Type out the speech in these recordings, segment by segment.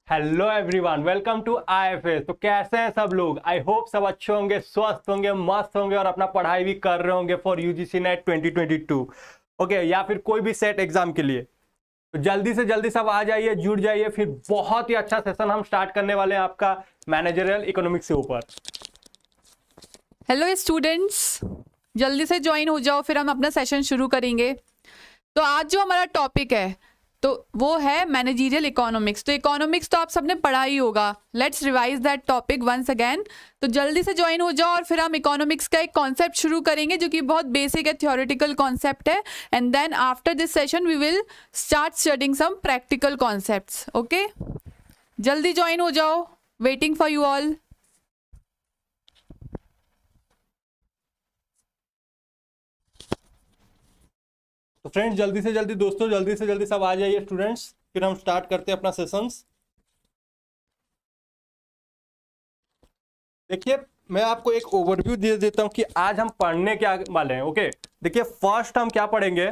Hello everyone, welcome to IFS. तो कैसे हैं सब लोग? आई होप सब अच्छे होंगे, स्वस्थ होंगे, मस्त होंगे और अपना पढ़ाई भी कर रहे होंगे फॉर यूजीसी नेट 2022। ओके, या फिर कोई भी सेट एग्जाम के लिए। तो जल्दी से जल्दी सब आ जाइए, जुड़ जाइए। फिर बहुत ही अच्छा सेशन हम स्टार्ट करने वाले हैं आपका मैनेजरियल इकोनॉमिक्स के ऊपर। हेलो स्टूडेंट्स, जल्दी से ज्वाइन हो जाओ, फिर हम अपना सेशन शुरू करेंगे। तो आज जो हमारा टॉपिक है तो वो है मैनेजरियल इकोनॉमिक्स। तो इकोनॉमिक्स तो आप सबने पढ़ा ही होगा। Let's revise that topic once again. तो जल्दी से ज्वाइन हो जाओ और फिर हम इकोनॉमिक्स का एक कॉन्सेप्ट शुरू करेंगे जो कि बहुत बेसिक है, थ्योरेटिकल कॉन्सेप्ट है। And then after this session we will start studying some practical concepts. Okay, जल्दी ज्वाइन हो जाओ, वेटिंग फॉर यू ऑल। तो फ्रेंड्स, जल्दी से जल्दी दोस्तों, जल्दी से जल्दी सब आ जाइए स्टूडेंट्स, फिर हम स्टार्ट करते हैं अपना सेशंस। देखिए, मैं आपको एक ओवरव्यू दे देता हूं कि आज हम पढ़ने क्या वाले हैं। ओके, देखिए फर्स्ट हम क्या पढ़ेंगे।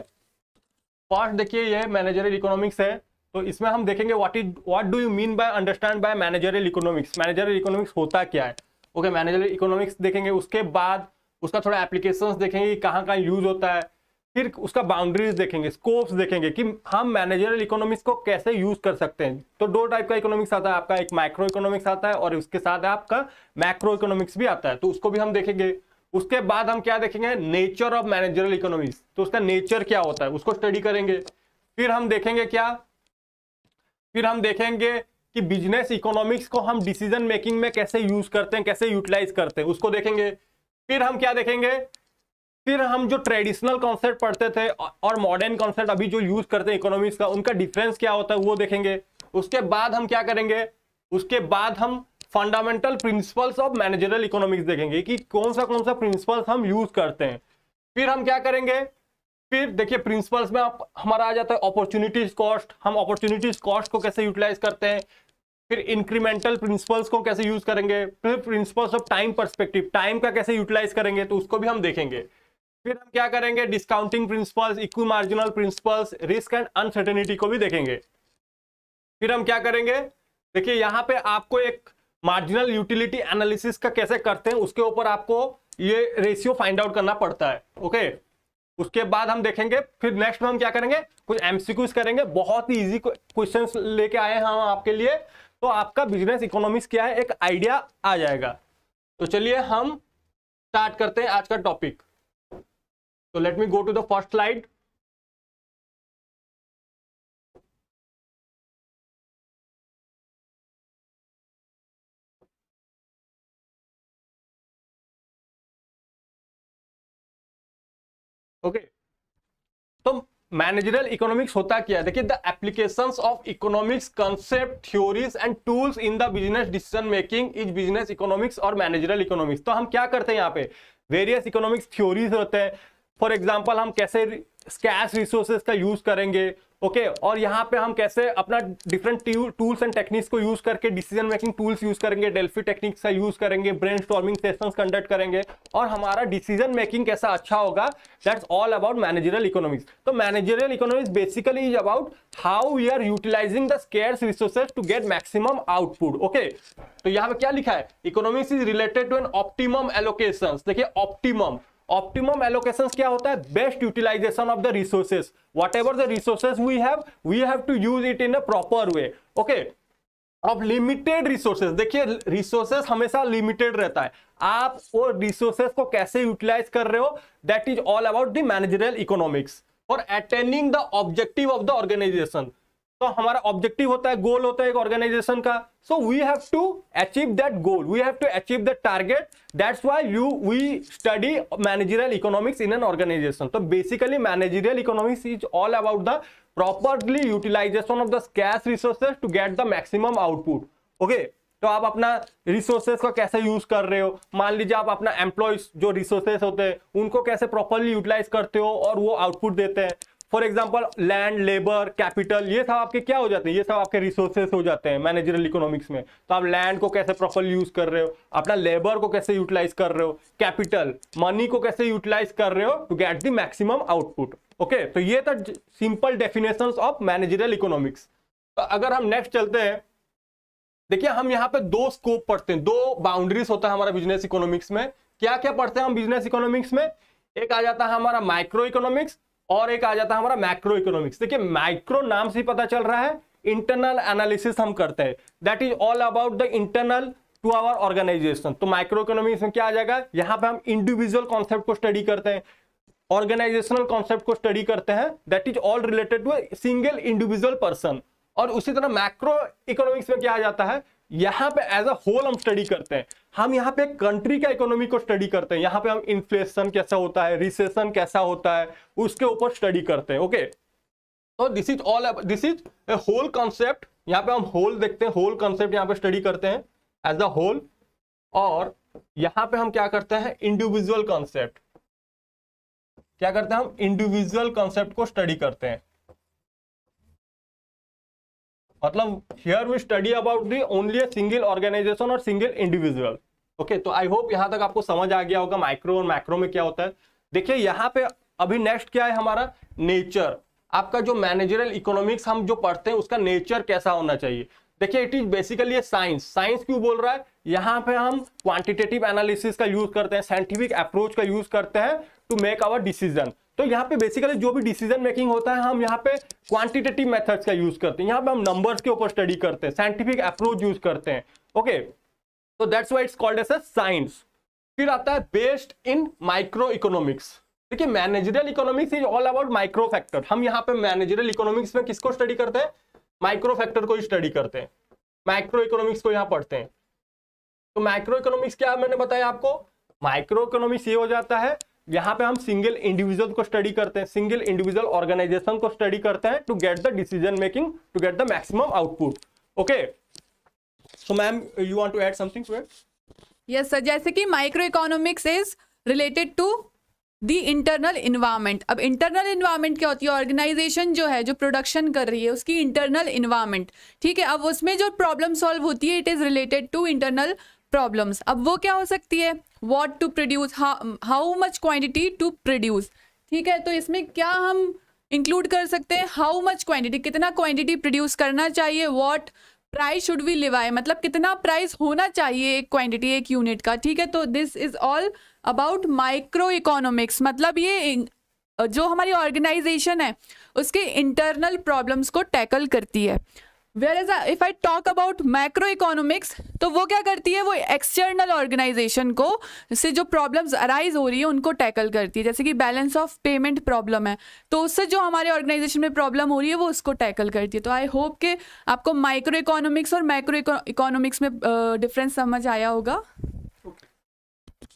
फर्स्ट देखिए, ये मैनेजरियल इकोनॉमिक्स है। तो इसमें हम देखेंगे what do you mean by understand by managerial economics. Managerial economics होता क्या है। ओके, मैनेजरियल इकोनॉमिक्स देखेंगे, उसके बाद उसका थोड़ा एप्लीकेशंस देखेंगे कि कहाँ कहाँ यूज होता है। फिर उसका बाउंड्रीज देखेंगे, स्कोप्स देखेंगे कि हम मैनेजरियल इकोनॉमिक्स को कैसे यूज कर सकते हैं। तो दो टाइप का इकोनॉमिक्स आता है आपका, एक माइक्रो इकोनॉमिक्स आता है और उसके साथ आपका मैक्रो इकोनॉमिक्स भी आता है। तो उसको भी हम देखेंगे। उसके बाद हम क्या देखेंगे, नेचर ऑफ मैनेजरियल इकोनॉमिक्स। तो उसका नेचर क्या होता है उसको स्टडी करेंगे। फिर हम देखेंगे क्या, फिर हम देखेंगे कि बिजनेस इकोनॉमिक्स को हम डिसीजन मेकिंग में कैसे यूज करते हैं, कैसे यूटिलाइज करते हैं, उसको देखेंगे। फिर हम क्या देखेंगे, फिर हम जो ट्रेडिशनल कॉन्सेप्ट पढ़ते थे और मॉडर्न कॉन्सेप्ट अभी जो यूज करते हैं इकोनॉमिक्स का, उनका डिफरेंस क्या होता है वो देखेंगे। उसके बाद हम क्या करेंगे, उसके बाद हम fundamental principles of managerial economics देखेंगे कि कौन सा प्रिंसिपल्स हम यूज करते हैं। फिर हम क्या करेंगे, फिर देखिए प्रिंसिपल्स में हमारा आ जाता है अपॉर्चुनिटीज कॉस्ट। हम अपॉर्चुनिटीज कॉस्ट को कैसे यूटिलाइज करते हैं। फिर इंक्रीमेंटल प्रिंसिपल्स को कैसे यूज करेंगे। फिर principles of time perspective, time का कैसे यूटिलाइज करेंगे, तो उसको भी हम देखेंगे। फिर हम क्या करेंगे, discounting principles, equi marginal principles, risk and uncertainty को भी देखेंगे। फिर हम क्या करेंगे, देखिए यहां पे आपको एक मार्जिनल यूटिलिटी एनालिसिस का कैसे करते हैं उसके ऊपर आपको ये रेशियो फाइंड आउट करना पड़ता है। ओके, उसके बाद हम देखेंगे। फिर नेक्स्ट में हम क्या करेंगे, कुछ एमसीक्यूज करेंगे। बहुत ही इजी क्वेश्चंस लेके आए हैं हम आपके लिए। तो आपका बिजनेस इकोनॉमिक्स क्या है एक आइडिया आ जाएगा। तो चलिए हम स्टार्ट करते हैं आज का topic. So let me go to the first slide. Okay. तो मैनेजरियल इकोनॉमिक्स होता क्या है, देखिए the applications of economics concept theories and tools in the business decision making is business economics और मैनेजरियल इकोनॉमिक्स। तो हम क्या करते हैं यहाँ पे, वेरियस इकोनॉमिक्स थ्योरीज होते हैं। फॉर एग्जांपल हम कैसे स्कैर्स रिसोर्सेज का यूज करेंगे। ओके, और यहाँ पे हम कैसे अपना डिफरेंट टूल्स एंड टेक्निक्स को यूज करके डिसीजन मेकिंग टूल्स यूज करेंगे, डेल्फी टेक्निक्स का यूज करेंगे, ब्रेनस्टॉर्मिंग सेशंस कंडक्ट करेंगे और हमारा डिसीजन मेकिंग कैसा अच्छा होगा। That's all about managerial economics. तो managerial economics basically is about how we are utilising the scarce resources to get maximum output. Okay, तो यहाँ पे क्या लिखा है, economics is related to an optimum allocation. देखिए ऑप्टिमम एलोकेशंस क्या होता है, best utilisation of the resources. Whatever the resources we have to use it in a proper way. Okay, of limited resources. देखिए रिसोर्सेज हमेशा limited रहता है, आप वो रिसोर्सेज को कैसे यूटिलाइज कर रहे हो, that is all about the managerial economics for attaining the objective of the organisation. तो हमारा ऑब्जेक्टिव होता है, गोल होता है एक ऑर्गेनाइजेशन का। So we have to achieve that goal, we have to achieve that target. That's why we study managerial economics in an organisation. तो basically managerial economics is all about the properly utilisation of the scarce resources to get the maximum output. Okay, तो आप अपना resources को कैसे use कर रहे हो। मान लीजिए आप अपना एम्प्लॉयज जो रिसोर्सेज होते हैं उनको कैसे प्रॉपरली यूटिलाइज करते हो और वो आउटपुट देते हैं। For example land, labour, capital, ये सब आपके क्या हो जाते हैं, ये सब आपके रिसोर्सेस हो जाते हैं मैनेजरियल इकोनॉमिक्स में। तो आप लैंड को कैसे प्रॉपरली यूज कर रहे हो, अपना लेबर को कैसे यूटिलाइज कर रहे हो, कैपिटल मनी को कैसे यूटिलाइज कर रहे हो to get the maximum output. Okay, तो ये था simple definitions of managerial economics. तो अगर हम नेक्स्ट चलते हैं, देखिए हम यहाँ पे दो स्कोप पढ़ते हैं, दो बाउंड्रीज होता है हमारा बिजनेस इकोनॉमिक्स में। क्या क्या पढ़ते हैं हम बिजनेस इकोनॉमिक्स में? एक आ जाता है हमारा माइक्रो इकोनॉमिक्स और एक आ जाता है हमारा मैक्रो इकोनॉमिक्स। देखिए माइक्रो नाम से पता चल रहा है, इंटरनल एनालिसिस हम करते हैं, that is all about the internal to our organisation. तो माइक्रो इकोनॉमिक्स में क्या आ जाएगा, यहाँ पे हम इंडिविजुअल कॉन्सेप्ट को स्टडी करते हैं, ऑर्गेनाइजेशनल कॉन्सेप्ट को स्टडी करते हैं, that is all related to single individual person. और उसी तरह मैक्रो इकोनॉमिक्स में क्या आ जाता है, यहाँ पे एज अ होल हम स्टडी करते हैं, हम यहाँ पे कंट्री का इकोनॉमी को स्टडी करते हैं, यहाँ पे हम इन्फ्लेशन कैसा होता है, रिसेशन कैसा होता है, उसके ऊपर स्टडी करते हैं। ओके, तो this is a whole concept. यहाँ पे हम होल देखते हैं, होल कॉन्सेप्ट यहाँ पे स्टडी करते हैं एज अ होल। और यहाँ पे हम क्या करते हैं, इंडिविजुअल कॉन्सेप्ट, क्या करते हैं हम इंडिविजुअल कॉन्सेप्ट को स्टडी करते हैं। मतलब here we study about the only a single organisation और सिंगल इंडिविजुअल। ओके, तो आई होप यहां तक आपको समझ आ गया होगा माइक्रो और मैक्रो में क्या होता है। देखिए यहाँ पे अभी नेक्स्ट क्या है हमारा, नेचर। आपका जो मैनेजरियल इकोनॉमिक्स हम जो पढ़ते हैं उसका नेचर कैसा होना चाहिए। देखिए it is basically A science. Science क्यों बोल रहा है, यहाँ पे हम क्वांटिटेटिव एनालिसिस का यूज करते हैं, साइंटिफिक अप्रोच का यूज करते हैं टू मेक आवर डिसीजन। तो यहाँ पे बेसिकली जो भी डिसीजन मेकिंग होता है हम यहाँ पे क्वांटिटेटिव मेथड्स का यूज करते हैं, यहाँ पे हम नंबर्स के ऊपर स्टडी करते हैं, साइंटिफिक अप्रोच यूज करते हैं। ओके, तो that's why it's called as a science. फिर आता है बेस्ड इन माइक्रो इकोनॉमिक्स। देखिए managerial economics is all about micro factor. हम यहाँ पे मैनेजरियल इकोनॉमिक्स में किसको स्टडी करते हैं, माइक्रो फैक्टर को ही स्टडी करते हैं, माइक्रो इकोनॉमिक्स को यहाँ पढ़ते हैं। तो माइक्रो इकोनॉमिक्स क्या मैंने बताया आपको, माइक्रो इकोनॉमिक्स ये हो जाता है, यहाँ पे हम सिंगल इंडिविजुअल को स्टडी करते हैं, सिंगल इंडिविजुअल ऑर्गेनाइजेशन को स्टडी करते हैं to get the decision making, to get the maximum output. Okay, so ma'am you want to add something to it? Yes sir, जैसे कि micro economics is related to the internal environment. अब internal environment क्या होती है, organisation जो है जो production कर रही है उसकी इंटरनल इन्वायरमेंट, ठीक है। अब उसमें जो प्रॉब्लम सॉल्व होती है it is related to internal problems. अब वो क्या हो सकती है, what to produce, how much quantity to produce, ठीक है। तो इसमें क्या हम इंक्लूड कर सकते हैं, हाउ मच क्वांटिटी, कितना क्वांटिटी प्रोड्यूस करना चाहिए, what price should we levy, मतलब कितना प्राइस होना चाहिए एक क्वांटिटी एक यूनिट का, ठीक है। तो this is all about micro economics. मतलब ये जो हमारी ऑर्गेनाइजेशन है उसके इंटरनल प्रॉब्लम्स को टैकल करती है। Whereas if I talk about macro economics, तो वो क्या करती है, वो एक्सटर्नल ऑर्गेनाइजेशन को से जो प्रॉब्लम्स अराइज हो रही है उनको टैकल करती है। जैसे कि बैलेंस ऑफ पेमेंट प्रॉब्लम है तो उससे जो हमारे ऑर्गेनाइजेशन में प्रॉब्लम हो रही है वो उसको टैकल करती है। तो आई होप कि आपको माइक्रो इकोनॉमिक्स और मैक्रो इकोनॉमिक्स में डिफरेंस समझ आया होगा।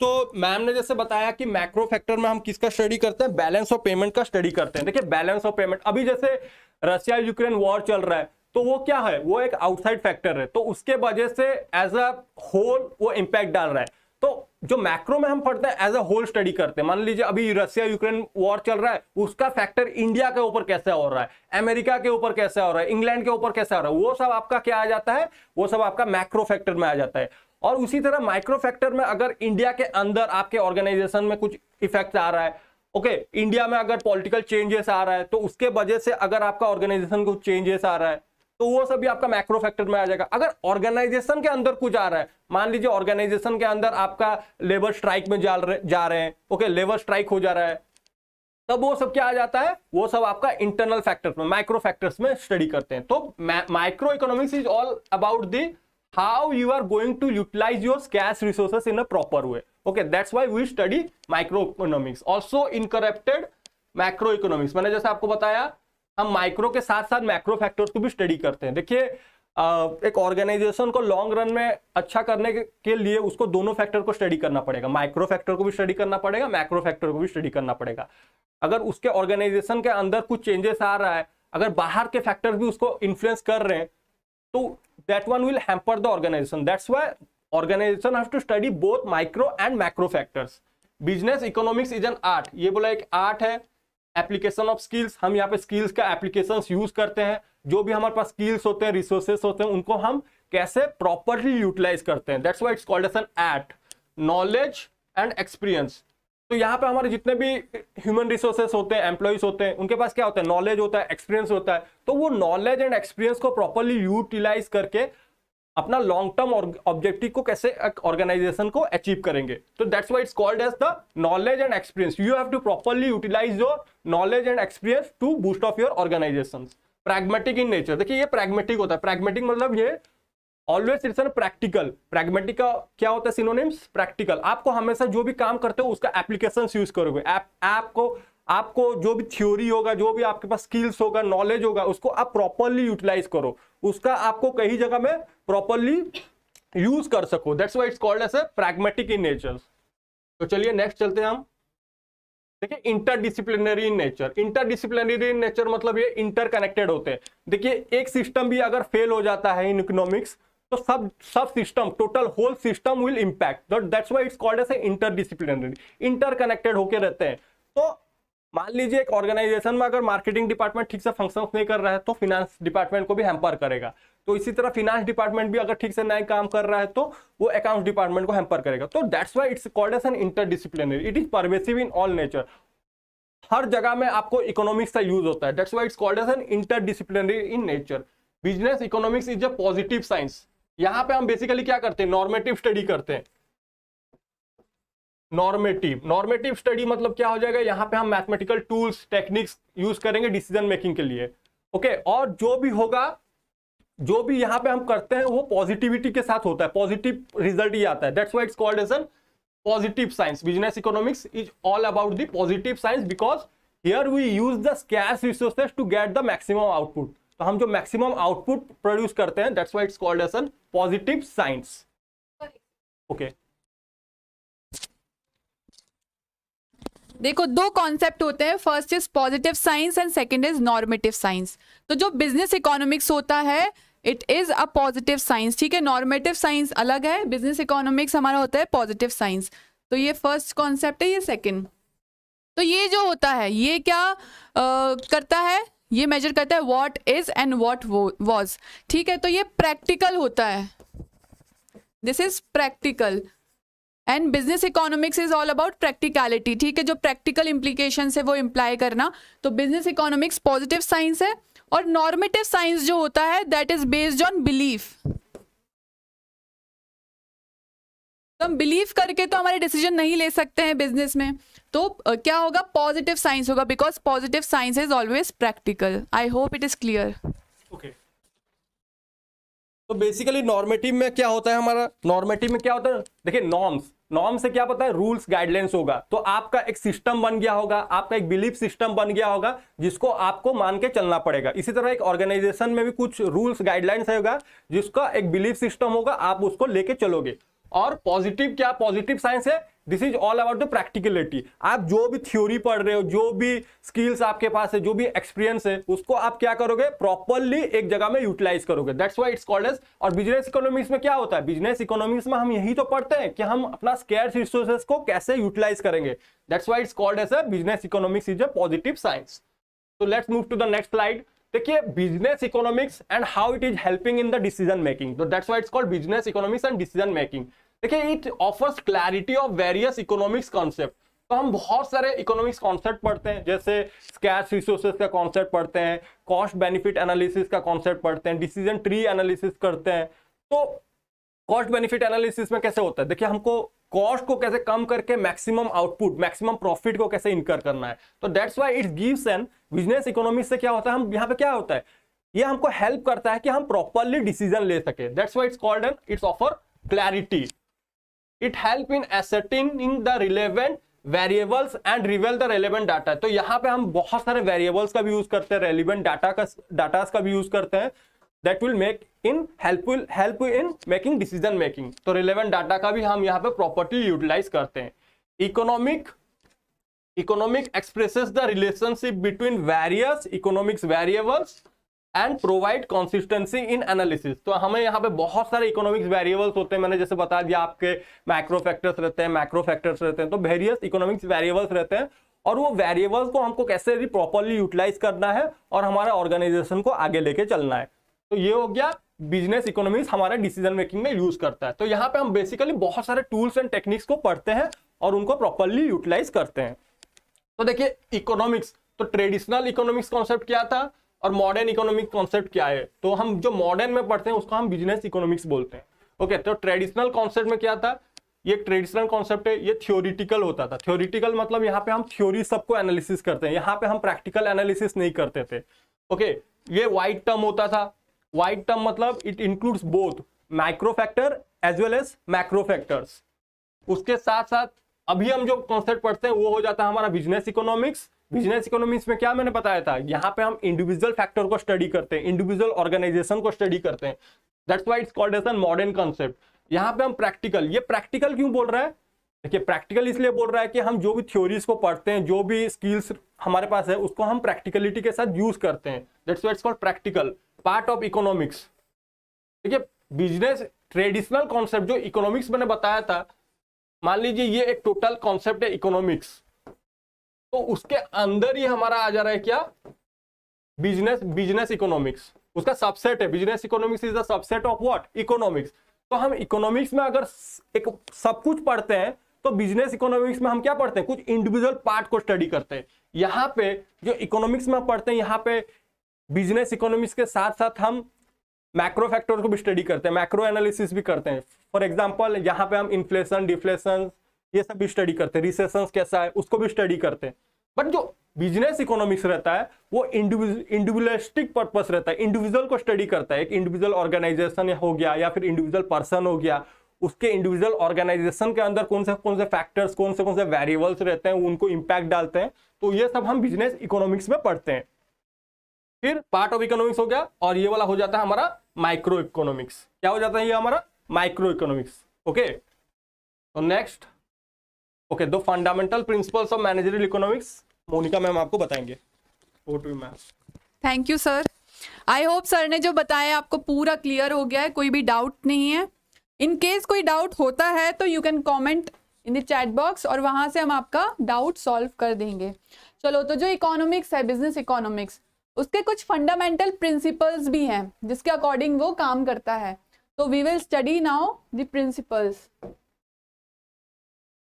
तो मैम ने जैसे बताया कि मैक्रो फैक्टर में हम किसका स्टडी करते हैं, बैलेंस ऑफ पेमेंट का स्टडी करते हैं। देखिए बैलेंस ऑफ पेमेंट, अभी जैसे रशिया यूक्रेन वॉर चल रहा है तो वो क्या है, वो एक आउटसाइड फैक्टर है, तो उसके वजह से एज अ होल वो इंपैक्ट डाल रहा है। तो जो मैक्रो में हम पढ़ते हैं एज अ होल स्टडी करते हैं। मान लीजिए अभी रशिया यूक्रेन वॉर चल रहा है, उसका फैक्टर इंडिया के ऊपर कैसे हो रहा है, अमेरिका के ऊपर कैसे हो रहा है, इंग्लैंड के ऊपर कैसे हो रहा है, वो सब आपका क्या आ जाता है, वो सब आपका मैक्रो फैक्टर में आ जाता है। और उसी तरह माइक्रो फैक्टर में अगर इंडिया के अंदर आपके ऑर्गेनाइजेशन में कुछ इफेक्ट आ रहा है, ओके, इंडिया में अगर पॉलिटिकल चेंजेस आ रहा है तो उसके वजह से अगर आपका ऑर्गेनाइजेशन को चेंजेस आ रहा है तो वो सब भी आपका मैक्रो फैक्टर में आ जाएगा। अगर ऑर्गेनाइजेशन के अंदर कुछ आ रहा है, मान लीजिए ऑर्गेनाइजेशन के अंदर आपका लेबर स्ट्राइक में जा रहे हैं, ओके, लेबर स्ट्राइक हो जा रहा है, तब वो सब क्या आ जाता है, वो सब आपका इंटरनल फैक्टर्स में, माइक्रो फैक्टर्स में स्टडी करते हैं। तो micro economics is all about the how you are going to utilize your scarce resources in a proper way. Okay, that's why we study microeconomics. Also incorrupted macroeconomics. मैंने जैसे आपको बताया हम micro के साथ साथ मैक्रो फैक्टर्स को भी स्टडी करते हैं। देखिए एक ऑर्गेनाइजेशन को लॉन्ग रन में अच्छा करने के लिए उसको दोनों फैक्टर को स्टडी करना पड़ेगा, माइक्रो फैक्टर को भी स्टडी करना पड़ेगा, मैक्रो फैक्टर को भी स्टडी करना पड़ेगा। अगर उसके ऑर्गेनाइजेशन के अंदर कुछ चेंजेस आ रहा है, अगर बाहर के फैक्टर भी उसको इन्फ्लुएंस कर रहे हैं, तो that one will hamper the organization. That's why organization has to study both micro and macro factors. Business economics is an art. ये बोला एक आर्ट है, एप्लीकेशन ऑफ स्किल्स। हम यहाँ पे स्किल्स का एप्लीकेशंस यूज करते हैं, जो भी हमारे पास स्किल्स होते हैं, रिसोर्सेस होते हैं, उनको हम कैसे प्रॉपरली यूटिलाइज करते हैं। That's why it's called as an art. Knowledge and experience, तो यहाँ पे हमारे जितने भी ह्यूमन रिसोर्सेस होते हैं, एम्प्लॉइज होते हैं, उनके पास क्या होता है, नॉलेज होता है, एक्सपीरियंस होता है। तो वो नॉलेज एंड एक्सपीरियंस को प्रॉपरली यूटिलाइज करके अपना लॉन्ग टर्म ऑब्जेक्टिव को कैसे ऑर्गेनाइजेशन को अचीव करेंगे। तो that's why it's called as the knowledge and experience. You have to properly utilise your knowledge and experience to boost of your organisation. Pragmatic in nature, देखिए ये pragmatic होता है। Pragmatic मतलब ये ऑलवेज इट्स प्रैक्टिकल। प्रैग्मेटिक का क्या होता है सिनोनिम्स? प्रैक्टिकल। आपको हमेशा जो भी काम करते हो उसका एप्लीकेशन यूज करोगे। आपको जो भी थ्योरी होगा, जो भी आपके पास स्किल्स होगा, नॉलेज होगा, उसको आप प्रॉपर्ली यूटिलाइज करो, उसका आपको कई जगह में प्रॉपर्ली यूज कर सको। That's why it's called as a pragmatic in nature. तो चलिए नेक्स्ट चलते हैं हम। देखिए interdisciplinary in nature. Interdisciplinary in nature मतलब ये इंटरकनेक्टेड होते हैं। देखिए एक सिस्टम भी अगर फेल हो जाता है इन इकोनॉमिक्स तो सब system, total whole system will impact. That's why it's called as a interdisciplinary. Interconnected होके रहते हैं। तो मान लीजिए एक ऑर्गेनाइजेशन में अगर मार्केटिंग डिपार्टमेंट ठीक से फंक्शंस नहीं कर रहा है तो फिनेंस डिपार्टमेंट को भी हैम्पर करेगा। तो इसी तरह फिनेंस डिपार्टमेंट भी अगर ठीक से नहीं काम कर रहा है तो वो अकाउंट्स डिपार्टमेंट को हैम्पर करेगा। तो that's why it's called as an interdisciplinary. It is pervasive in all nature. हर जगह में आपको इकोनॉमिक्स का यूज होता है। That's why it's called as an interdisciplinary in nature. Business economics is a positive science. यहां पे हम बेसिकली क्या करते हैं? नॉर्मेटिव स्टडी करते हैं। नॉर्मेटिव स्टडी मतलब क्या हो जाएगा? यहाँ पे हम मैथमेटिकल टूल्स, टेक्निक्स यूज करेंगे डिसीजन मेकिंग के लिए। ओके, और जो भी होगा, जो भी यहाँ पे हम करते हैं वो पॉजिटिविटी के साथ होता है, पॉजिटिव रिजल्ट ही आता है। That's why it's called as an positive science. Business economics is all about the positive science because here we use the scarce resources to get the maximum output. तो हम जो मैक्सिमम आउटपुट प्रोड्यूस करते हैं, that's why it's called as an positive science. Okay, देखो दो concept होते हैं, first is positive science and second is normative science. तो जो बिजनेस इकोनॉमिक्स होता है it is a positive science, ठीक है। नॉर्मेटिव साइंस अलग है, बिजनेस इकोनॉमिक्स हमारा होता है पॉजिटिव साइंस। तो ये फर्स्ट कॉन्सेप्ट है, ये सेकंड। तो ये जो होता है ये क्या करता है? ये मेजर करता है what is and what was, ठीक है। तो ये प्रैक्टिकल होता है, this is practical. And business economics is all about practicality, ठीक है। जो प्रैक्टिकल इम्प्लीकेशन है वो इम्प्लाई करना। तो बिजनेस इकोनॉमिक्स पॉजिटिव साइंस है। और नॉर्मेटिव साइंस जो होता है that is based on belief. तो हम बिलीव करके तो हमारे डिसीजन नहीं ले सकते हैं बिजनेस में। तो क्या होगा? पॉजिटिव साइंस होगा because positive science is always practical. I hope it is clear. Okay, तो बेसिकली नॉर्मेटिव में क्या होता है हमारा? नॉर्मेटिव में क्या होता है? देखिए नॉर्म से क्या पता है? रूल्स गाइडलाइंस होगा। तो आपका एक सिस्टम बन गया होगा, आपका एक बिलीफ सिस्टम बन गया होगा जिसको आपको मान के चलना पड़ेगा। इसी तरह एक ऑर्गेनाइजेशन में भी कुछ रूल्स गाइडलाइंस होगा जिसका एक बिलीफ सिस्टम होगा, आप उसको लेके चलोगे। और पॉजिटिव क्या? पॉजिटिव साइंस है, this is all about the practicality. आप जो भी थ्योरी पढ़ रहे हो, जो भी स्किल्स आपके पास है, जो भी एक्सपीरियंस है, उसको आप क्या करोगे? प्रॉपर्ली एक जगह में यूटिलाइज करोगे। That's why it's called as. और बिजनेस इकोनॉमिक्स में क्या होता है? बिजनेस इकोनॉमिक्स में हम यही तो पढ़ते हैं कि हम अपना स्कैर्स रिसोर्सेज को कैसे यूटिलाइज करेंगे। That's why it's called as a business economics is a positive science. तो let's move to the next slide. देखिए business economics and how it is helping in the decision making. तो that's why it's called business economics and decision making. देखिए it offers clarity of various economics concept. तो हम बहुत सारे economics concept पढ़ते हैं, जैसे स्कैर्स रिसोर्सेज का कॉन्सेप्ट पढ़ते हैं, कॉस्ट बेनिफिट एनालिसिस का कॉन्सेप्ट पढ़ते हैं, डिसीजन ट्री एनालिसिस करते हैं। तो कॉस्ट बेनिफिट एनालिसिस में कैसे होता है? देखिए हमको कॉस्ट को कैसे कम करके मैक्सिमम आउटपुट, मैक्सिमम प्रॉफिट को कैसे इनकर करना है। तो that's why it gives an business economics से क्या होता है? हम यहाँ पे क्या होता है? ये हमको हेल्प करता है कि हम प्रॉपर्ली डिसीजन ले सके। That's why it's called an it's offer clarity. It help in ascertaining the relevant variables and reveal the relevant data। तो यहाँ पे हम बहुत सारे वेरिएबल्स का भी यूज करते हैं, रेलिवेंट डाटा का भी यूज करते हैं। That will make in help in making decision making। तो रिलेवेंट डाटा का भी हम यहाँ पे प्रॉपर्टी यूटिलाइज करते हैं। Economic expresses the relationship between various economics variables and provide consistency in analysis. तो हमें यहाँ पे बहुत सारे इकोनॉमिक्स वेरिएबल्स होते हैं, मैंने जैसे बता दिया, आपके मैक्रो फैक्टर्स रहते हैं, मैक्रो फैक्टर्स रहते हैं, तो वेरियस इकोनॉमिक्स वेरिएबल्स रहते हैं। और वो वेरिएबल्स को हमको कैसे भी प्रॉपर्ली यूटिलाइज करना है और हमारे ऑर्गेनाइजेशन को आगे लेके चलना है। तो ये हो गया बिजनेस इकोनॉमिक्स हमारे डिसीजन मेकिंग में यूज करता है। तो यहाँ पे हम बेसिकली बहुत सारे टूल्स एंड टेक्निक्स को पढ़ते हैं और उनको प्रॉपर्ली यूटिलाइज करते हैं। तो देखिए इकोनॉमिक्स, तो ट्रेडिशनल इकोनॉमिक्स कॉन्सेप्ट क्या था? और मॉडर्न इकोनॉमिक कॉन्सेप्ट क्या है, तो हम जो मॉडर्न में पढ़ते हैं उसको हम बिजनेस इकोनॉमिक्स बोलते हैं। ओके, तो ट्रेडिशनल कॉन्सेप्ट में क्या था, ये ट्रेडिशनल कॉन्सेप्ट है, ये थ्योरिटिकल होता था। थ्योरिटिकल मतलब यहाँ पे हम थ्योरी सबको एनालिसिस करते हैं, यहाँ पे हम प्रैक्टिकल एनालिसिस नहीं करते थे। ओके, ये वाइड टर्म होता था। वाइड टर्म मतलब it includes both micro factor as well as macro factors. उसके साथ साथ अभी हम जो कॉन्सेप्ट पढ़ते हैं वो हो जाता है हमारा बिजनेस इकोनॉमिक्स। बिजनेस इकोनॉमिक्स में क्या मैंने बताया था, यहाँ पे हम इंडिविजुअल फैक्टर को स्टडी करते हैं, इंडिविजुअल ऑर्गेनाइजेशन को स्टडी करते हैं। That's why it's called as an modern concept. यहाँ पे हम प्रैक्टिकल, ये प्रैक्टिकल क्यों बोल रहा है, देखिए प्रैक्टिकल इसलिए बोल रहा है कि हम जो भी थ्योरीज को पढ़ते हैं, जो भी स्किल्स हमारे पास है उसको हम प्रैक्टिकलिटी के साथ यूज करते हैं। That's why it's called practical part of economics. देखिए बिजनेस ट्रेडिशनल कॉन्सेप्ट जो इकोनॉमिक्स मैंने बताया था, मान लीजिए ये एक टोटल कॉन्सेप्ट है इकोनॉमिक्स, तो उसके अंदर ही हमारा आ जा रहा है क्या, बिजनेस इकोनॉमिक्स, उसका सबसेट है। Business economics is the subset of what, economics. तो हम इकोनॉमिक्स में अगर एक सब कुछ पढ़ते हैं तो बिजनेस इकोनॉमिक्स में हम क्या पढ़ते हैं, कुछ इंडिविजुअल पार्ट को स्टडी करते हैं। यहाँ पे जो इकोनॉमिक्स में पढ़ते हैं, यहाँ पे बिजनेस इकोनॉमिक्स के साथ साथ हम मैक्रो फैक्टर को भी स्टडी करते हैं, मैक्रो एनालिसिस भी करते हैं। फॉर एग्जांपल यहाँ पे हम इन्फ्लेशन, डिफ्लेशन ये सब भी स्टडी करते हैं, रिसेशन कैसा है उसको भी स्टडी करते हैं। बट जो बिजनेस इकोनॉमिक्स रहता है वो इंडिविजुअलिस्टिक पर्पस रहता है, इंडिविजुअल को स्टडी करता है। एक इंडिविजुअल ऑर्गेनाइजेशन हो गया या फिर इंडिविजुअल पर्सन हो गया, उसके इंडिविजुअल ऑर्गेनाइजेशन के अंदर कौन से फैक्टर्स, कौन से वेरिएबल्स रहते हैं, उनको इंपैक्ट डालते हैं। तो ये सब हम बिजनेस इकोनॉमिक्स में पढ़ते हैं। फिर पार्ट ऑफ इकोनॉमिक्स हो गया, और ये वाला हो जाता है हमारा माइक्रो इकोनॉमिक्स। क्या हो जाता है ये हमारा माइक्रो इकोनॉमिक्स। ओके, तो नेक्स्ट, ओके, दो fundamental principles of managerial economics Monica ma'am आपको बताएंगे। Over to you ma'am. Thank you sir. I hope sir ने जो बताया आपको पूरा क्लियर हो गया है, कोई भी डाउट नहीं है। इन केस कोई डाउट होता है तो you can comment in the chat box और वहां से हम आपका डाउट सॉल्व कर देंगे। चलो, तो जो इकोनॉमिक्स है, बिजनेस इकोनॉमिक्स, उसके कुछ फंडामेंटल प्रिंसिपल्स भी हैं जिसके अकॉर्डिंग वो काम करता है। तो we will study now the principles.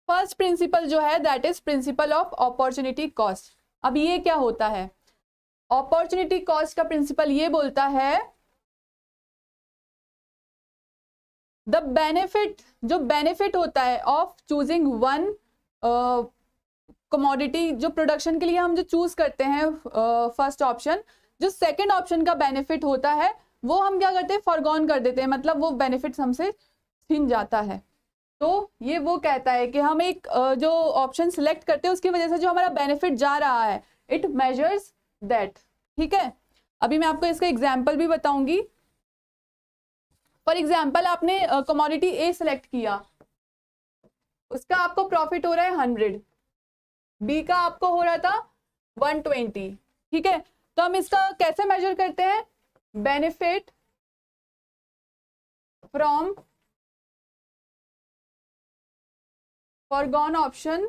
First principle जो है that is principle of opportunity cost. अब ये क्या होता है, अपॉर्चुनिटी कॉस्ट का प्रिंसिपल ये बोलता है द बेनिफिट, जो बेनिफिट होता है ऑफ चूजिंग वन कमोडिटी, जो प्रोडक्शन के लिए हम जो चूज करते हैं फर्स्ट ऑप्शन, जो सेकंड ऑप्शन का बेनिफिट होता है वो हम क्या करते हैं, फॉरगॉन कर देते हैं, मतलब वो बेनिफिट हमसे छिन जाता है। तो ये वो कहता है कि हम एक जो ऑप्शन सिलेक्ट करते हैं उसकी वजह से जो हमारा बेनिफिट जा रहा है, इट मेजर्स दैट। ठीक है, अभी मैं आपको इसका एग्जाम्पल भी बताऊंगी। फॉर एग्जाम्पल आपने कमोडिटी ए सिलेक्ट किया, उसका आपको प्रॉफिट हो रहा है 100, बी का आपको हो रहा था 120। ठीक है, तो हम इसका कैसे मेजर करते हैं, benefit from foregone option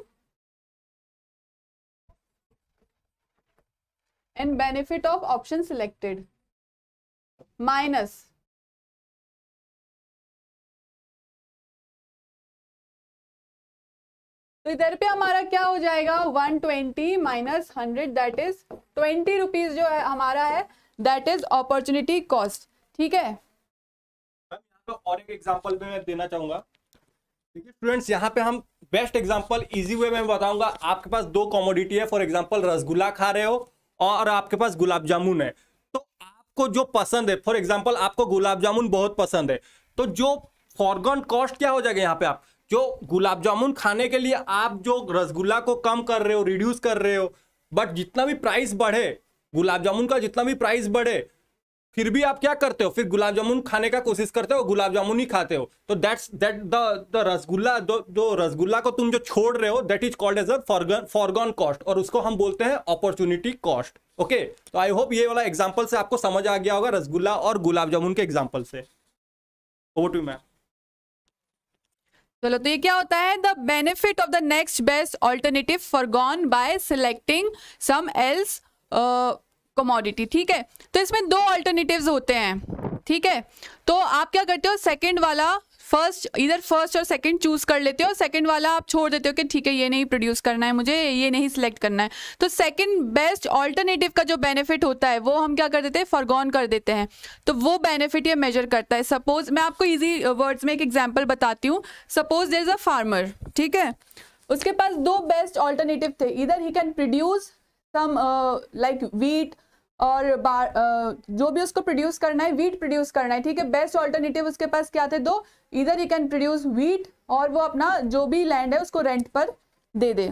and benefit of option selected minus तो इधर पे हमारा क्या हो जाएगा, 120 माइनस 100 दैट इज 20 रुपीज जो है हमारा है, दैट इज अपॉर्चुनिटी कॉस्ट। ठीक है, और एक एग्जांपल मैं देना चाहूंगा। देखिए स्टूडेंट्स, यहाँ पे हम बेस्ट एग्जांपल इजी वे में बताऊंगा। आपके पास दो कमोडिटी है, फॉर एग्जांपल रसगुल्ला खा रहे हो और आपके पास गुलाब जामुन है। तो आपको जो पसंद है, फॉर एग्जांपल आपको गुलाब जामुन बहुत पसंद है, तो जो फॉरगॉन कॉस्ट क्या हो जाएगा, यहाँ पे आप जो गुलाब जामुन खाने के लिए आप जो रसगुल्ला को कम कर रहे हो, रिड्यूस कर रहे हो, बट जितना भी प्राइस बढ़े, गुलाब जामुन का जितना भी प्राइस बढ़े, फिर भी आप क्या करते हो, फिर गुलाब जामुन खाने का कोशिश करते हो, गुलाब जामुन ही खाते हो। तो द रसगुल्ला, जो रसगुल्ला को तुम जो छोड़ रहे हो, that is called as a forgone cost, और उसको हम बोलते हैं अपॉर्चुनिटी कॉस्ट। ओके, तो आई होप ये वाला एग्जांपल से आपको समझ आ गया होगा, रसगुल्ला और गुलाब जामुन के एग्जांपल से। Over to ma'am. चलो, तो ये क्या होता है, the benefit of the next best alternative forgone by selecting some else commodity. ठीक है, तो इसमें दो ऑल्टरनेटिव्स होते हैं। ठीक है, तो आप क्या करते हो, सेकंड वाला इधर फर्स्ट और सेकंड चूज कर लेते हो, सेकंड वाला आप छोड़ देते हो कि ठीक है ये नहीं प्रोड्यूस करना है मुझे, ये नहीं सिलेक्ट करना है, तो सेकंड बेस्ट ऑल्टरनेटिव का जो बेनिफिट होता है वो हम क्या कर देते हैं, फॉरगॉन कर देते हैं। तो वो बेनिफिट ये मेजर करता है। सपोज मैं आपको इजी वर्ड्स में एक एग्जांपल बताती हूँ। Suppose there is a farmer, ठीक है, उसके पास दो बेस्ट ऑल्टरनेटिव थे, इधर ही can produce some like wheat और जो भी उसको प्रोड्यूस करना है, व्हीट प्रोड्यूस करना है, ठीक है। बेस्ट ऑल्टरनेटिव उसके पास क्या थे, दो, इधर ही कैन प्रोड्यूस व्हीट और वो अपना जो भी लैंड है उसको रेंट पर दे दे।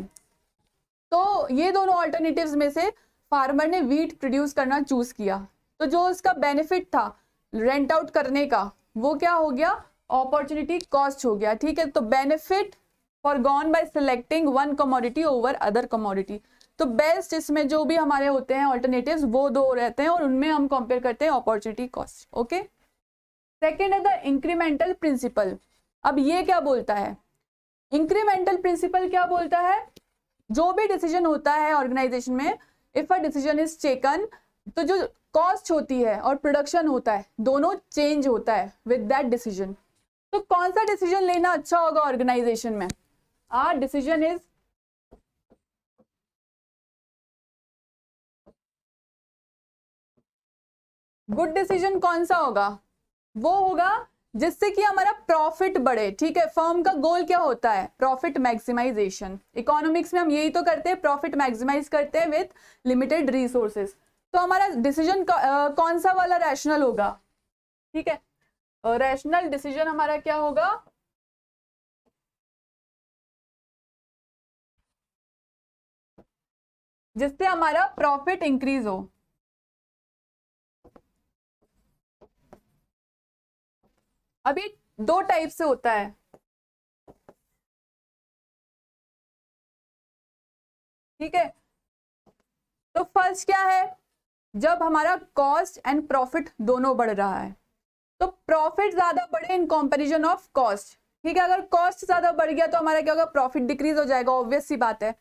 तो ये दोनों ऑल्टरनेटिव्स में से फार्मर ने व्हीट प्रोड्यूस करना चूज किया, तो जो उसका बेनिफिट था रेंट आउट करने का वो क्या हो गया, अपॉर्चुनिटी कॉस्ट हो गया, ठीक है। तो benefit foregone by selecting one commodity over other commodity. तो बेस्ट इसमें जो भी हमारे होते हैं ऑल्टरनेटिव्स वो दो रहते हैं और उनमें हम कंपेयर करते हैं अपॉर्चुनिटी कॉस्ट। ओके, सेकेंड है द इंक्रीमेंटल प्रिंसिपल। अब ये क्या बोलता है, इंक्रीमेंटल प्रिंसिपल क्या बोलता है, जो भी डिसीजन होता है ऑर्गेनाइजेशन में, if a decision is taken, तो जो कॉस्ट होती है और प्रोडक्शन होता है दोनों चेंज होता है विद दैट डिसीजन। तो कौन सा डिसीजन लेना अच्छा होगा ऑर्गेनाइजेशन में, our decision is good decision कौन सा होगा, वो होगा जिससे कि हमारा प्रॉफिट बढ़े, ठीक है। फर्म का गोल क्या होता है, प्रॉफिट मैक्सिमाइजेशन। इकोनॉमिक्स में हम यही तो करते हैं, प्रॉफिट मैक्सिमाइज करते हैं विथ लिमिटेड रिसोर्सेज। तो हमारा डिसीजन कौन सा वाला रैशनल होगा, ठीक है। रैशनल डिसीजन हमारा क्या होगा, जिससे हमारा प्रॉफिट इंक्रीज हो। अभी दो टाइप से होता है, ठीक है। तो फर्स्ट क्या है, जब हमारा कॉस्ट एंड प्रॉफिट दोनों बढ़ रहा है, तो प्रॉफिट ज्यादा बढ़े इन कंपैरिजन ऑफ कॉस्ट, ठीक है। अगर कॉस्ट ज्यादा बढ़ गया तो हमारा क्या होगा, प्रॉफिट डिक्रीज हो जाएगा, ऑब्वियस सी बात है।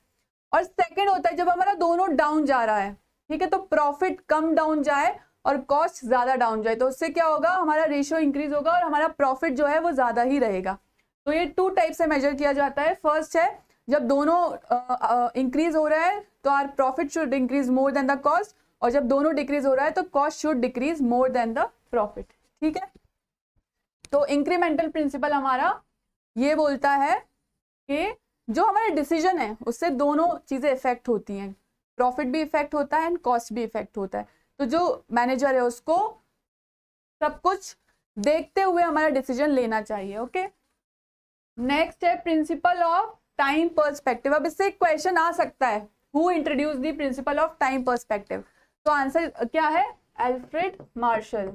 और सेकंड होता है जब हमारा दोनों डाउन जा रहा है, ठीक है, तो प्रॉफिट कम डाउन जाए और कॉस्ट ज्यादा डाउन जाए, तो उससे क्या होगा, हमारा रेशियो इंक्रीज होगा और हमारा प्रॉफिट जो है वो ज्यादा ही रहेगा। तो ये टू टाइप से मेजर किया जाता है। फर्स्ट है जब दोनों इंक्रीज हो रहा है तो are profit should increase more than the cost, और जब दोनों डिक्रीज हो रहा है तो cost should decrease more than the profit, ठीक है। तो इंक्रीमेंटल प्रिंसिपल हमारा ये बोलता है कि जो हमारा डिसीजन है उससे दोनों चीजें इफेक्ट होती हैं, प्रॉफिट भी इफेक्ट होता है एंड कॉस्ट भी इफेक्ट होता है। तो जो मैनेजर है उसको सब कुछ देखते हुए हमारा डिसीजन लेना चाहिए। ओके, नेक्स्ट है प्रिंसिपल ऑफ टाइम पर्सपेक्टिव। अब इससे एक क्वेश्चन आ सकता है, who introduce the principle of time perspective. तो आंसर क्या है, अल्फ्रेड मार्शल।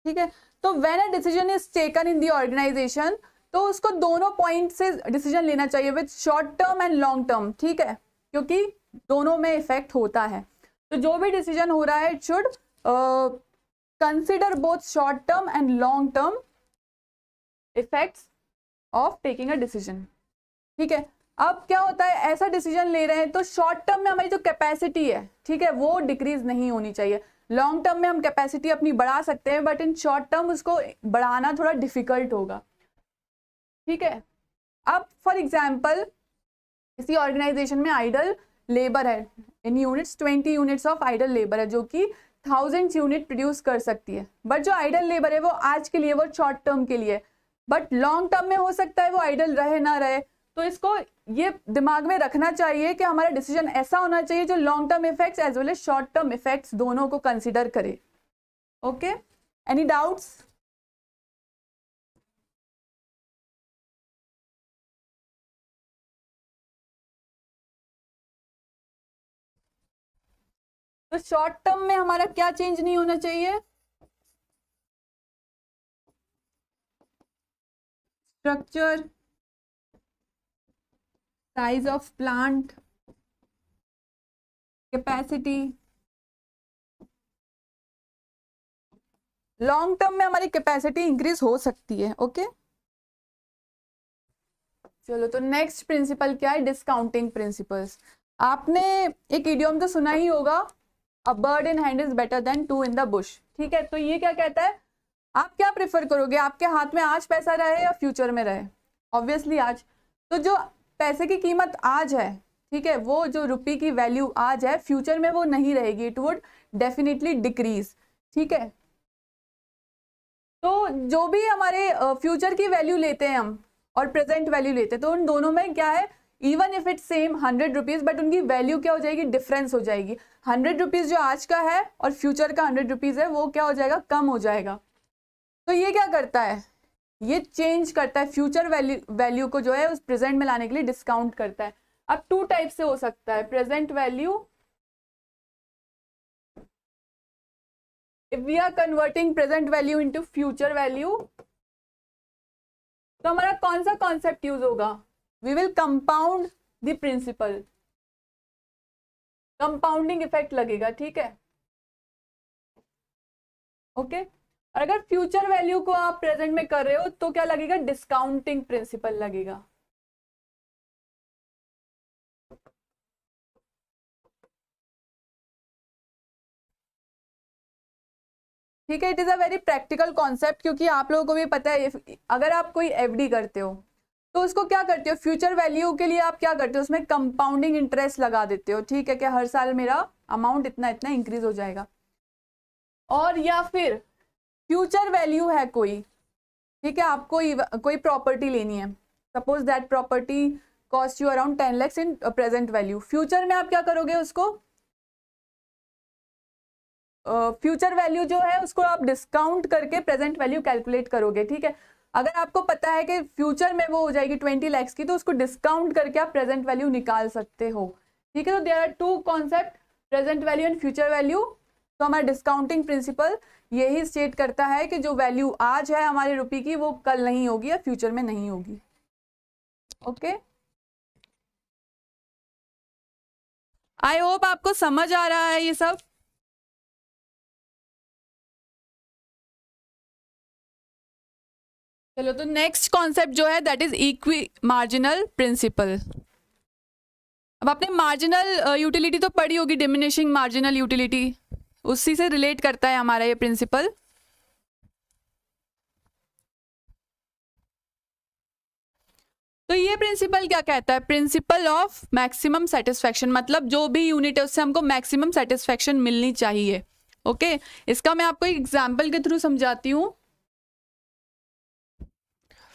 ठीक है, तो when a decision is taken in the organisation, तो उसको दोनों पॉइंट से डिसीजन लेना चाहिए, with short term and long term, ठीक है, क्योंकि दोनों में इफेक्ट होता है। तो जो भी डिसीजन हो रहा है it should consider both short term and long term effects of taking a decision, ठीक है। अब क्या होता है, ऐसा डिसीजन ले रहे हैं तो शॉर्ट टर्म में हमारी जो कैपेसिटी है, ठीक है, वो डिक्रीज नहीं होनी चाहिए। लॉन्ग टर्म में हम कैपेसिटी अपनी बढ़ा सकते हैं, बट इन शॉर्ट टर्म उसको बढ़ाना थोड़ा डिफिकल्ट होगा, ठीक है। अब फॉर एग्जाम्पल किसी ऑर्गेनाइजेशन में आइडल लेबर है, इन units 20 units of idle labour है जो कि 1000 यूनिट प्रोड्यूस कर सकती है, बट जो आइडल लेबर है वो आज के लिए, वो शॉर्ट टर्म के लिए, बट लॉन्ग टर्म में हो सकता है वो आइडल रहे ना रहे। तो इसको ये दिमाग में रखना चाहिए कि हमारा डिसीजन ऐसा होना चाहिए जो long term effects as well as short term effects दोनों को कंसिडर करे। Okay, any doubts? तो शॉर्ट टर्म में हमारा क्या चेंज नहीं होना चाहिए, structure, size of plant, capacity. Long term में हमारी कैपेसिटी इंक्रीज हो सकती है। ओके, चलो, तो नेक्स्ट प्रिंसिपल क्या है, डिस्काउंटिंग प्रिंसिपल्स। आपने एक इडियम तो सुना ही होगा, a bird in hand is better than two in the bush. ठीक है, तो ये क्या कहता है, आप क्या प्रेफर करोगे, आपके हाथ में आज पैसा रहे या फ्यूचर में रहे? ऑब्वियसली आज। तो जो पैसे की कीमत आज है, ठीक है, वो जो रुपये की वैल्यू आज है, फ्यूचर में वो नहीं रहेगी, इट वुड डेफिनेटली डिक्रीज। ठीक है, तो जो भी हमारे फ्यूचर की वैल्यू लेते हैं हम और प्रेजेंट वैल्यू लेते हैं, तो उन दोनों में क्या है, even if it same 100 rupees, but उनकी वैल्यू क्या हो जाएगी, डिफरेंस हो जाएगी। 100 रुपीज जो आज का है और फ्यूचर का 100 रुपीज है, वो क्या हो जाएगा, कम हो जाएगा। तो ये क्या करता है, ये चेंज करता है फ्यूचर वैल्यू को जो है उस प्रेजेंट में लाने के लिए डिस्काउंट करता है। अब टू टाइप से हो सकता है, present value, if we are converting present value into future value, तो हमारा कौन सा कॉन्सेप्ट यूज होगा, we will compound the principle, compounding effect लगेगा। ठीक है, ओके। और अगर फ्यूचर वैल्यू को आप प्रेजेंट में कर रहे हो तो क्या लगेगा, डिस्काउंटिंग प्रिंसिपल लगेगा। ठीक है, it is a very practical concept, क्योंकि आप लोगों को भी पता है, अगर आप कोई एफडी करते हो तो उसको क्या करते हो, फ्यूचर वैल्यू के लिए आप क्या करते हो, उसमें कंपाउंडिंग इंटरेस्ट लगा देते हो। ठीक है, कि हर साल मेरा अमाउंट इतना इतना इंक्रीज हो जाएगा। और या फिर फ्यूचर वैल्यू है कोई, ठीक है, आपको कोई प्रॉपर्टी लेनी है, suppose that property cost you around 10 lakhs in present value, future में आप क्या करोगे, उसको फ्यूचर वैल्यू जो है उसको आप डिस्काउंट करके प्रेजेंट वैल्यू कैलकुलेट करोगे। ठीक है, अगर आपको पता है कि फ्यूचर में वो हो जाएगी 20 lakhs की, तो उसको डिस्काउंट करके आप प्रेजेंट वैल्यू निकाल सकते हो। ठीक है, तो there are two concept, present value and future value. तो हमारा डिस्काउंटिंग प्रिंसिपल यही स्टेट करता है कि जो वैल्यू आज है हमारे रुपये की, वो कल नहीं होगी या फ्यूचर में नहीं होगी। ओके, आई होप आपको समझ आ रहा है ये सब। चलो, तो नेक्स्ट कॉन्सेप्ट जो है that is equi marginal principle. अब आपने मार्जिनल यूटिलिटी तो पढ़ी होगी, डिमिनिशिंग मार्जिनल यूटिलिटी, उसी से रिलेट करता है हमारा ये प्रिंसिपल। तो ये प्रिंसिपल क्या कहता है, प्रिंसिपल ऑफ मैक्सिमम सेटिस्फैक्शन, मतलब जो भी यूनिट है उससे हमको मैक्सिमम सेटिस्फैक्शन मिलनी चाहिए। ओके, इसका मैं आपको एक एग्जाम्पल के थ्रू समझाती हूँ।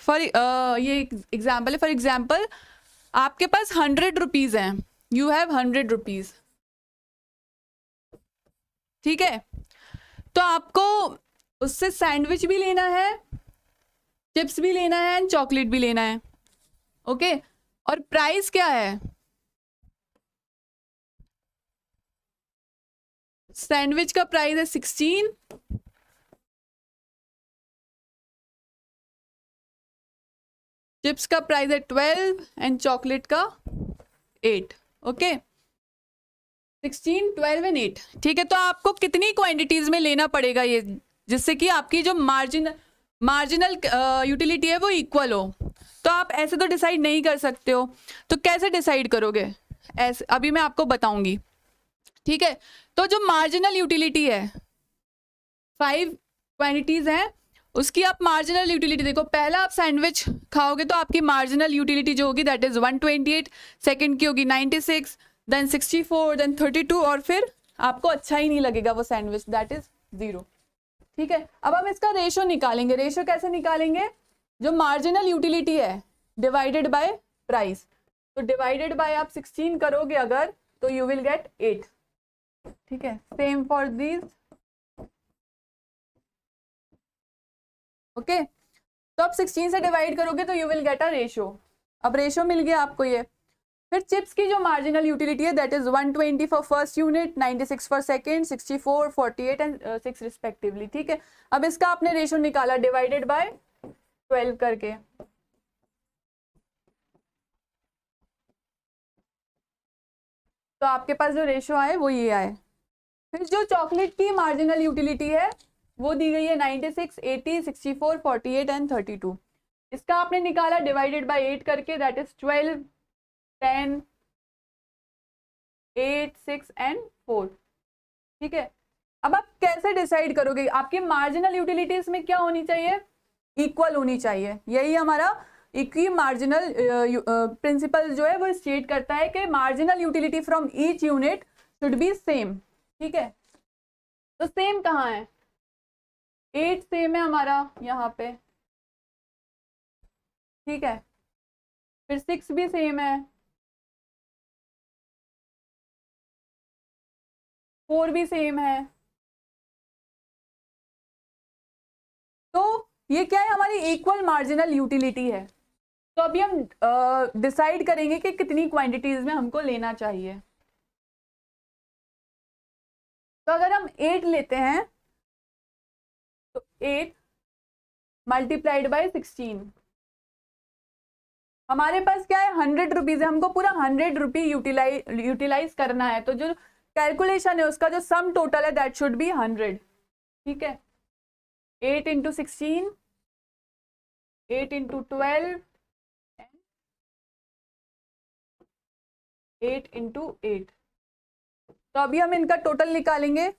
ये एग्जाम्पल है, फॉर एग्जाम्पल आपके पास 100 रुपीज हैं, यू हैव 100 रुपीज। ठीक है, तो आपको उससे सैंडविच भी लेना है, चिप्स भी लेना है एंड चॉकलेट भी लेना है। ओके, और प्राइस क्या है, सैंडविच का प्राइस है 16, चिप्स का प्राइस है 12 एंड चॉकलेट का 8। Okay, 16, 12 and 8। ठीक है, तो आपको कितनी क्वांटिटीज में लेना पड़ेगा ये, जिससे कि आपकी जो मार्जिनल यूटिलिटी है वो इक्वल हो। तो आप ऐसे तो डिसाइड नहीं कर सकते हो, तो कैसे डिसाइड करोगे, ऐसे अभी मैं आपको बताऊंगी। ठीक है, तो जो मार्जिनल यूटिलिटी है, 5 क्वांटिटीज हैं, उसकी आप मार्जिनल यूटिलिटी देखो। पहला आप सैंडविच खाओगे तो आपकी मार्जिनल यूटिलिटी जो होगी दैट इज 128, सेकंड की होगी 96, देन 64, देन 32, और फिर आपको अच्छा ही नहीं लगेगा वो सैंडविच, दैट इज 0। ठीक है, अब हम इसका रेशो निकालेंगे। रेशो कैसे निकालेंगे, जो मार्जिनल यूटिलिटी है डिवाइडेड बाय प्राइस, तो डिवाइडेड बाय आप 16 करोगे अगर, तो यू विल गेट 8। ठीक है, सेम फॉर दीज। ओके, तो आप 16 से डिवाइड करोगे तो you will get a ratio. अब रेशो मिल गया आपको ये। फिर चिप्स की जो मार्जिनल यूटिलिटी है that is 120 for first unit, 96 for second, 64, 48 and 6 respectively. ठीक है, अब इसका आपने रेशो निकाला डिवाइडेड बाय 12 करके। तो आपके पास जो रेशो आए वो ये आए। फिर जो चॉकलेट की मार्जिनल यूटिलिटी है वो दी गई है 96, 80, 64, 48 एंड 32। इसका आपने निकाला डिवाइडेड बाय 8 करके, दैट इज 12, 10, 8, 6 एंड 4। ठीक है, अब आप कैसे डिसाइड करोगे? आपकी मार्जिनल यूटिलिटीज में क्या होनी चाहिए? इक्वल होनी चाहिए। यही हमारा इक्वी मार्जिनल प्रिंसिपल जो है वो स्टेट करता है कि marginal utility from each unit should be same. ठीक है, तो सेम कहाँ है? 8 सेम है हमारा यहाँ पे, ठीक है, फिर 6 भी सेम है, 4 भी सेम है। तो ये क्या है? हमारी इक्वल मार्जिनल यूटिलिटी है। तो अभी हम डिसाइड करेंगे कि कितनी क्वांटिटीज में हमको लेना चाहिए। तो अगर हम 8 लेते हैं तो 8 मल्टीप्लाइड बाय 16, हमारे पास क्या है? 100 रुपीज है, हमको पूरा 100 रुपी यूटिलाइज करना है। तो जो कैलकुलेशन है उसका जो सम टोटल है दैट शुड बी 100। ठीक है, 8 इंटू 16, 8 इंटू 12, 8 इंटू 8। तो अभी हम इनका टोटल निकालेंगे।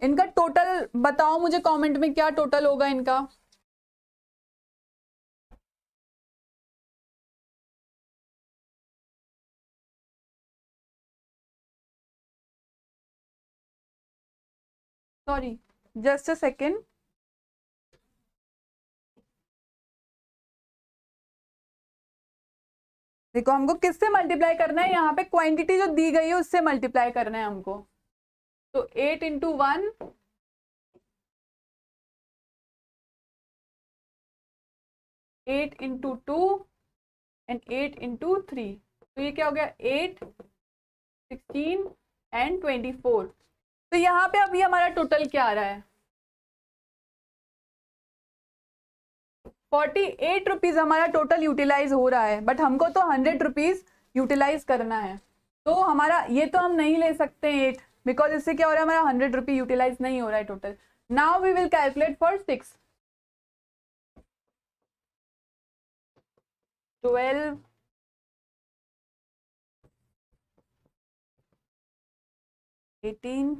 इनका टोटल बताओ मुझे कमेंट में, क्या टोटल होगा इनका? Sorry, just a second. देखो हमको किससे मल्टीप्लाई करना है? यहाँ पे क्वांटिटी जो दी गई है उससे मल्टीप्लाई करना है हमको। तो 8 इंटू 1, 8 इंटू 2 एंड 8 इंटू 3। तो ये क्या हो गया? 8, 16 एंड 24। तो यहाँ पे अभी हमारा टोटल क्या आ रहा है? 48 रुपीज हमारा टोटल यूटिलाइज हो रहा है, बट हमको तो 100 रुपीज यूटिलाइज करना है। तो हमारा ये तो हम नहीं ले सकते 8, बिकॉज इससे क्या हो रहा है? हमारा 100 रुपी यूटिलाइज नहीं हो रहा है total. Now we will calculate for 6। 12, 18,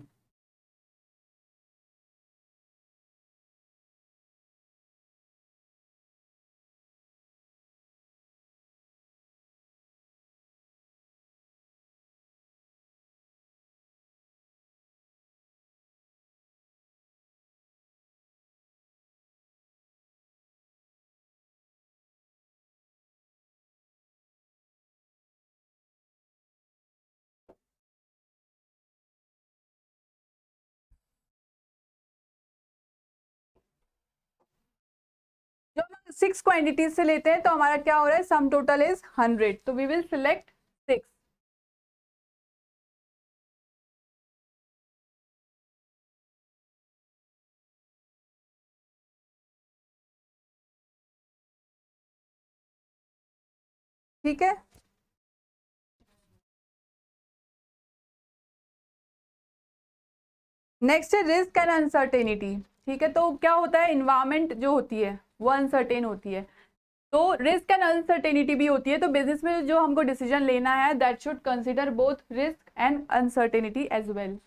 6 quantities से लेते हैं तो हमारा क्या हो रहा है? Sum total is 100। तो वी विल सिलेक्ट 6। ठीक है, नेक्स्ट है रिस्क एंड अनसर्टेनिटी। ठीक है, तो क्या होता है? इन्वायरमेंट जो होती है वो अनसर्टेन होती है, तो रिस्क एंड अनसर्टेनिटी भी होती है। तो बिजनेस में जो हमको डिसीजन लेना है that should consider both risk and uncertainty as well.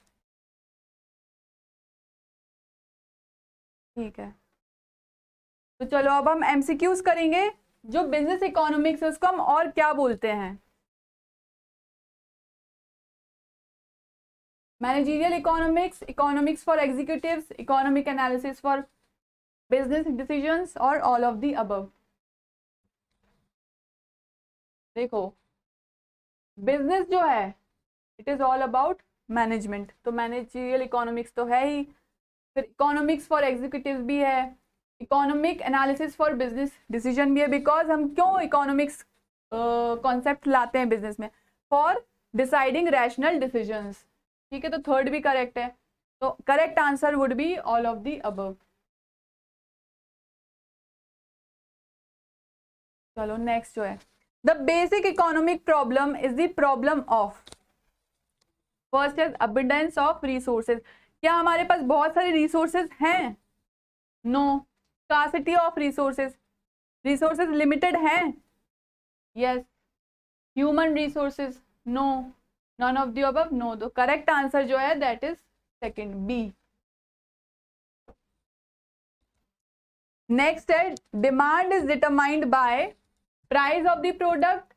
ठीक है, तो चलो अब हम एमसीक्यूज करेंगे। जो बिजनेस इकोनॉमिक्स है उसको हम और क्या बोलते हैं? Managerial economics, economics for executives, economic analysis for business decisions और ऑल ऑफ द अबव। देखो बिजनेस जो है it is all about management, तो मैनेजरियल इकोनॉमिक्स तो है ही। फिर इकोनॉमिक्स फॉर एग्जीक्यूटिव भी है, economic analysis for business decision भी है। बिकॉज हम क्यों इकोनॉमिक्स कॉन्सेप्ट लाते हैं बिजनेस में? For deciding rational decisions. ठीक है, तो थर्ड भी करेक्ट है। तो correct answer would be all of the above. चलो नेक्स्ट जो है, the basic economic problem is the problem of, first is abundance of resources. क्या हमारे पास बहुत सारे रिसोर्सेज हैं? No. Scarcity of resources, resources limited हैं? Yes. Human resources? No. None of the above, no. तो करेक्ट आंसर जो है that is second, B. Next है demand is determined by price of the product,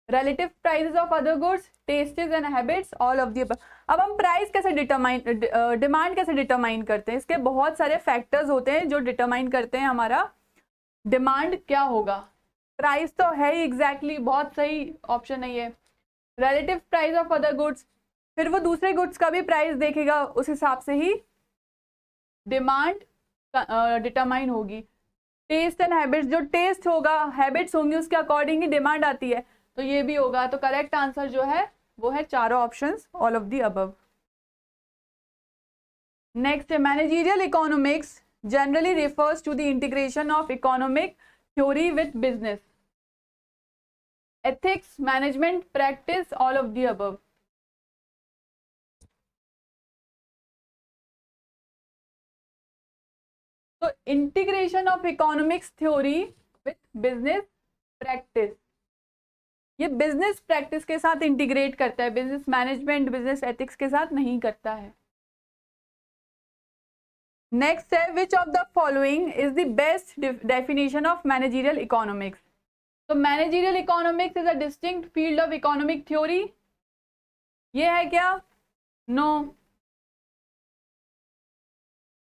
relative prices of other goods, tastes and habits, all of the above। अब हम price कैसे demand कैसे determine करते हैं? इसके बहुत सारे फैक्टर्स होते हैं जो डिटरमाइन करते हैं हमारा डिमांड क्या होगा। प्राइस तो है ही एग्जैक्टली, बहुत सही ऑप्शन है ये। Relative price of other goods, फिर वो दूसरे गुड्स का भी प्राइस देखेगा, उस हिसाब से ही डिमांड डिटरमाइन होगी। टेस्ट एंड हैबिट्स, जो टेस्ट होगा, हैबिट्स होंगी, उसके अकॉर्डिंग ही डिमांड आती है, तो ये भी होगा। तो करेक्ट आंसर जो है वो है चारों options, all of the above. Next है managerial economics generally refers to the integration of economic theory with business, ethics, management practice, all of the above. तो integration of economics theory with business practice, ये business practice के साथ integrate करता है, business management, business ethics के साथ नहीं करता है। नेक्स्ट है which of the following is the best definition of managerial economics. तो managerial economics is a distinct field of economic theory, ये है क्या? No.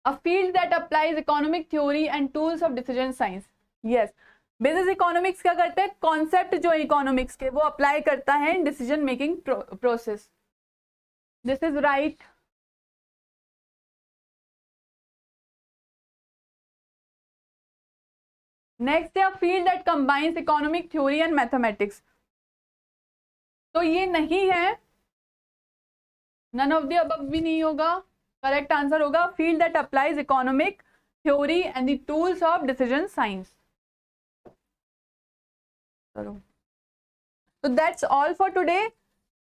A field that applies economic theory and tools of decision science, yes. Business economics क्या करते हैं? Concept जो economics के वो अप्लाई करता है in decision making process. This is right. Next है field that combines economic theory and mathematics, तो ये नहीं है, नन ऑफ द अबव भी नहीं होगा। करेक्ट आंसर होगा field that applies economic theory and the tools of decision science. तो दैट्स ऑल फॉर टुडे।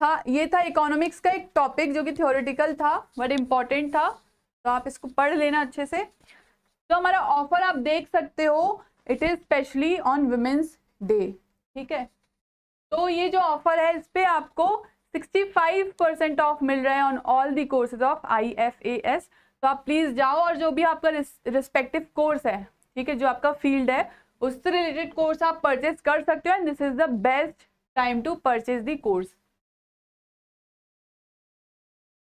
था ये था इकोनॉमिक्स का एक टॉपिक जो कि थ्योरेटिकल था बट इम्पॉर्टेंट था, तो आप इसको पढ़ लेना अच्छे से। तो हमारा ऑफर आप देख सकते हो, it is specially on women's day, ठीक है। तो ये जो ऑफर है इस पे आपको 65% ऑफ मिल रहा है on all the courses of IFAS। तो आप प्लीज जाओ और जो भी आपका रिस्पेक्टिव कोर्स है, ठीक है, जो आपका फील्ड है उससे रिलेटेड कोर्स आप परचेज कर सकते हो, and this is the best time to purchase the course.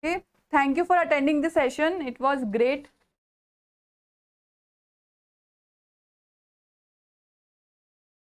Okay, thank you for attending the session. It was great.